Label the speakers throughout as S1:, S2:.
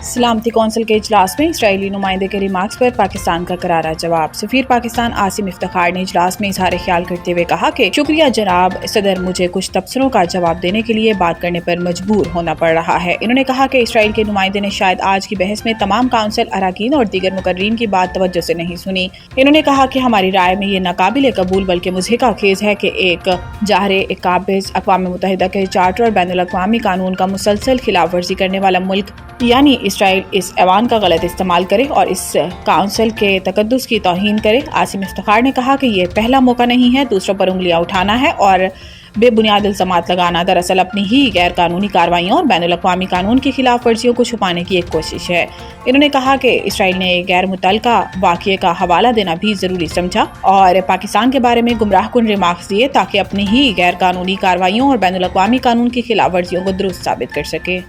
S1: सलामती कौंसिल के इजलास में इसराइली नुमाइंदे के रिमार्क्स पर पाकिस्तान का करारा जवाब। सफीर पाकिस्तान आसिम इफ्तिखार ने इजलास में इजहार ख्याल करते हुए कहा कि शुक्रिया जनाब सदर, मुझे कुछ तबसरों का जवाब देने के लिए बात करने पर मजबूर होना पड़ रहा है। इन्होंने कहा कि इसराइल के नुमाइंदे ने शायद आज की बहस में तमाम काउंसिल अरकान और दीगर मुकर्रीन की बात तवज्जो से नहीं सुनी। इन्होंने कहा कि हमारी राय में ये नाकाबिल कबूल बल्कि मुज़हिका खेज है कि एक जाहिर काबिज अक़वाम मुत्तहिदा के चार्टर और बैनुल अक़वामी कानून का मुसलसल खिलाफ वर्जी करने वाला मुल्क यानी इसराइल इस ऐवान का गलत इस्तेमाल करे और इस काउंसिल के तकद्दुस की तौहीन करे। आसिम इफ्तिखार ने कहा कि ये पहला मौका नहीं है दूसरों पर उंगलियां उठाना है और बेबुनियाद इल्ज़ामात लगाना दरअसल अपनी ही गैर कानूनी कार्रवाइयों और बैनुल अक़वामी कानून की खिलाफ वर्जियों को छुपाने की एक कोशिश है। इन्होंने कहा कि इसराइल ने गैर मुतल्लका वाक़ये का हवाला देना भी ज़रूरी समझा और पाकिस्तान के बारे में गुमराहकुन रिमार्क्स दिए ताकि अपनी ही गैर कानूनी कार्रवाइयों और बैनुल अक़वामी कानून की खिलाफ वर्जियों को दुरुस्त साबित कर सके।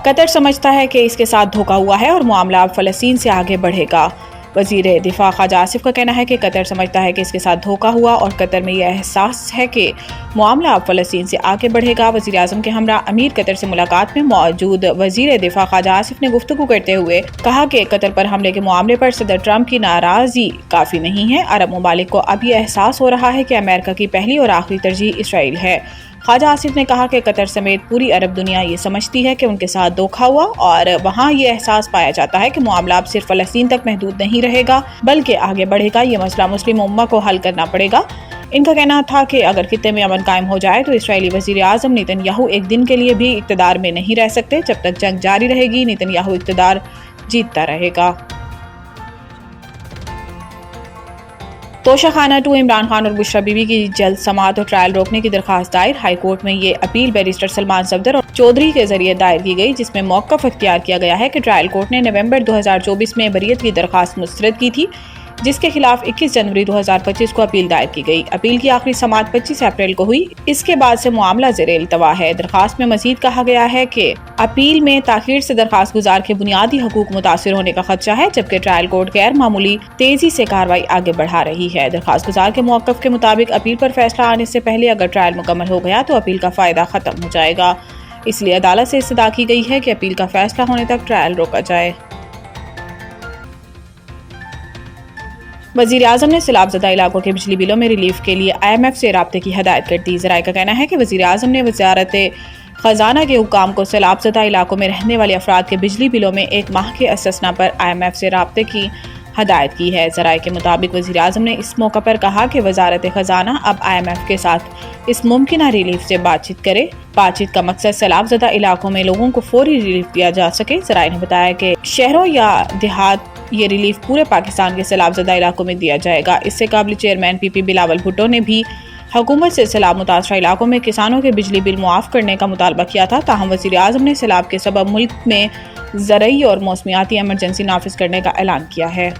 S1: कतर समझता है कि इसके साथ धोखा हुआ है और मामला अब फ़लस्तीन से आगे बढ़ेगा। वज़ीर दिफा ख्वाजा आसिफ का कहना है कि कतर समझता है कि इसके साथ धोखा हुआ और कतर में यह एहसास है कि मामला अब फ़लस्तीन से आगे बढ़ेगा। वज़ीर आज़म के हमरा अमीर कतर से मुलाकात में मौजूद वज़ीर दिफा ख्वाजा आसिफ ने गुफ्तगू करते हुए कहा कि कतर पर हमले के मामले पर सदर ट्रंप की नाराज़गी काफ़ी नहीं है। अरब ममालिक को अब यह एहसास हो रहा है कि अमेरिका की पहली और आखिरी तरजीह इसराइल है। ख्वाजा आसिफ ने कहा कि कतर समेत पूरी अरब दुनिया ये समझती है कि उनके साथ धोखा हुआ और वहाँ ये एहसास पाया जाता है कि मामला अब सिर्फ फ़लस्तीन तक महदूद नहीं रहेगा बल्कि आगे बढ़ेगा। ये मसला मुस्लिम उम्मा को हल करना पड़ेगा। इनका कहना था कि अगर खित्ते में अमन कायम हो जाए तो इसराइली वज़ीर आज़म नेतन्याहू एक दिन के लिए भी इक़्तिदार में नहीं रह सकते। जब तक जंग जारी रहेगी नेतन्याहू इक़्तिदार जीतता रहेगा। तोशा खाना 2 इमरान खान और बुशरा बीबी की जल्द समाअत और ट्रायल रोकने की दरखास्त दायर। हाई कोर्ट में ये अपील बैरिस्टर सलमान सफदर और चौधरी के जरिए दायर की गई, जिसमें मौक़िफ़ इख्तियार किया गया है कि ट्रायल कोर्ट ने नवंबर 2024 में बरीयत की दरखास्त मुस्तरद की थी, जिसके खिलाफ 21 जनवरी 2025 को अपील दायर की गई। अपील की आखिरी समाअत 25 अप्रैल को हुई। इसके बाद से मामला ज़ेरे इल्तवा है। दरखास्त में मजीद कहा गया है कि अपील में ताख़ीर से दरखास्त गुजार के बुनियादी हकूक मुतासिर होने का खदशा है, जबकि ट्रायल कोर्ट गैर मामूली तेजी से कार्रवाई आगे बढ़ा रही है। दरखास्त गुजार के मौक़िफ़ के मुताबिक अपील पर फैसला आने से पहले अगर ट्रायल मुकम्मल हो गया तो अपील का फ़ायदा ख़त्म हो जाएगा। इसलिए अदालत से इस्तदा की गई है कि अपील का फैसला होने तक ट्रायल रोका जाए। वज़ीर आज़म ने सैलाब-ज़दा इलाकों के बिजली बिलों में रिलीफ के लिए IMF से राब्ते की हदायत कर दी। ज़राए का कहना है कि वज़ीर आज़म ने वज़ारत ख़ज़ाना के हुक्काम को सैलाब-ज़दा इलाकों में रहने वाले अफराद के बिजली बिलों में एक माह के अस्तस्ना पर IMF से राब्ते की हदायत की है। ज़राए के मुताबिक वज़ीर आज़म ने इस मौका पर कहा कि वज़ारत ख़ज़ाना अब IMF के साथ इस मुमकिन रिलीफ से बातचीत करे। बातचीत का मकसद सैलाब-ज़दा इलाकों में लोगों को फौरी रिलीफ दिया जा सके। ज़राए ने बताया कि शहरों या देहात ये रिलीफ पूरे पाकिस्तान के सैलाब-ज़दा इलाकों में दिया जाएगा। इससे काबिल चेयरमैन PP बिलावल भुट्टो ने भी हुकूमत से सैलाब मुतासरा इलाकों में किसानों के बिजली बिल मुआफ़ करने का मुतालबा किया था। ताहम वज़ीर आज़म ने सैलाब के सबब मुल्क में ज़रई और मौसमियाती एमरजेंसी नाफिज करने का ऐलान किया है।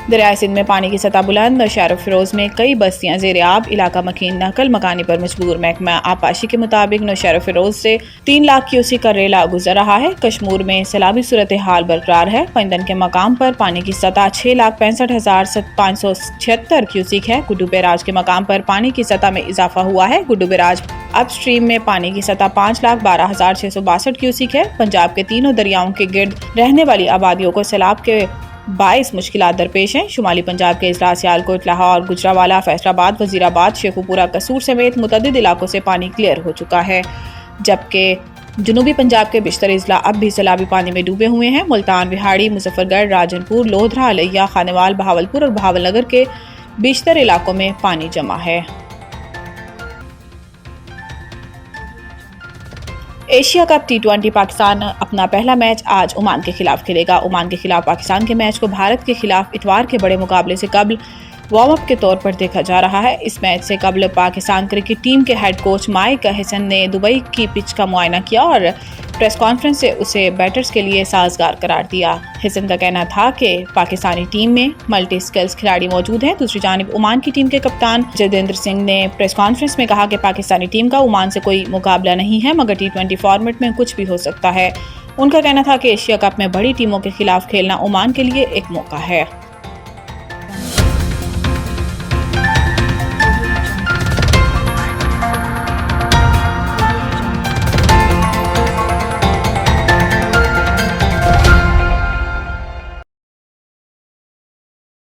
S1: दरियाए सिंध में पानी की सतह बुलंद। नौशहर फिरोज में कई बस्तियां ज़ेर आब, इलाका मकीन नकल मकानी पर मजबूर। महकमा आबपाशी के मुताबिक नौशहर फिरोज से 3 लाख क्यूसिक का रेला गुजर रहा है। कश्मीर में सैलाबी सूरत हाल बरकरार है। पंदन के मकाम पर पानी की सतह 6,65,576 क्यूसिक है। गुड्डू बैराज के मकाम पर पानी की सतह में इजाफा हुआ है। गुड्डू बैराज अप स्ट्रीम में पानी की सतह 5,12,662 क्यूसिक है। पंजाब के तीनों दरियाओं के गिर्द रहने वाली आबादियों को सैलाब के बाईस मुश्किलात दरपेश हैं। शुमाली पंजाब के अजला सियालकोट, लाहौर, गुजरावाला, फैसलाबाद, वजीराबाद, शेखुपुरा, कसूर समेत मुतअद्दिद इलाकों से पानी क्लियर हो चुका है, जबकि जनूबी पंजाब के बिश्तर अजला अब भी सैलाबी पानी में डूबे हुए हैं। मुल्तान, विहाड़ी, मुजफ्फरगढ़, राजनपुर, लोधरा, अलैया, खानेवाल, बहावलपुर और बहावलनगर के बिश्तर इलाकों में पानी जमा है। एशिया कप T20 पाकिस्तान अपना पहला मैच आज ओमान के खिलाफ खेलेगा। ओमान के खिलाफ पाकिस्तान के मैच को भारत के खिलाफ इतवार के बड़े मुकाबले से कबल वार्म अप के तौर पर देखा जा रहा है। इस मैच से कबल पाकिस्तान क्रिकेट टीम के हेड कोच माइक हसन ने दुबई की पिच का मुआयना किया और प्रेस कॉन्फ्रेंस से उसे बैटर्स के लिए साजगार करार दिया। हसन का कहना था कि पाकिस्तानी टीम में मल्टी स्किल्स खिलाड़ी मौजूद हैं। दूसरी जानिब ओमान की टीम के कप्तान जदेंद्र सिंह ने प्रेस कॉन्फ्रेंस में कहा कि पाकिस्तानी टीम का ओमान से कोई मुकाबला नहीं है, मगर T20 फॉर्मेट में कुछ भी हो सकता है। उनका कहना था कि एशिया कप में बड़ी टीमों के खिलाफ खेलना ओमान के लिए एक मौका है।